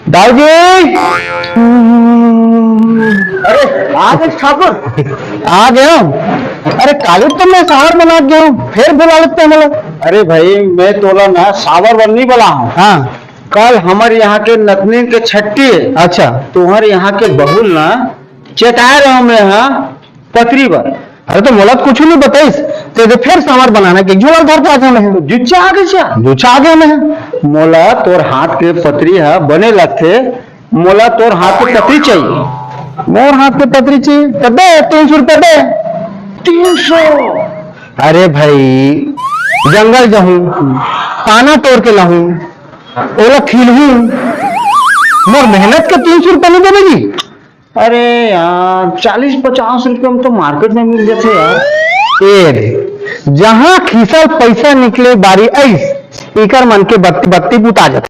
दाऊ जी, अरे आ गए ठाकुर, आ गया हूँ। अरे काली तो मैं सावर बना गया हूँ, फिर बुला लेते हैं मतलब। अरे भाई मैं तोला ना सावर वर नहीं बोला हूँ। हाँ, कल हमारे यहाँ के नतनी के छठी है। अच्छा। तुम्हारे यहाँ के बहुल ना चेताए रहा मैं यहाँ पत्री पर। अरे तो मोला कुछ नहीं बताइस, तो फिर सावर बनाना के झोला धर के आ जाना है। जुच्चा आ गया दूचा आ गया मैं। मोला तोर हाथ के पत्री है बने लगते, मोला तोर हाथ के पत्री चाहिए। मोर हाथ के पत्री चाहिए तो दे, 300 रुपये दे। 300? अरे भाई जंगल जाऊं, पाना तोड़ के लाऊं, ओला खिलूं, मोर मेहनत के 300 रुपये नहीं देगी। अरे यार 40-50 रुपये में तो मार्केट में मिल जाते यार। ए जहां खींचल पैसा निकले बारी ऐस, इकर मन के बत्ती बत्ती बुता जाते।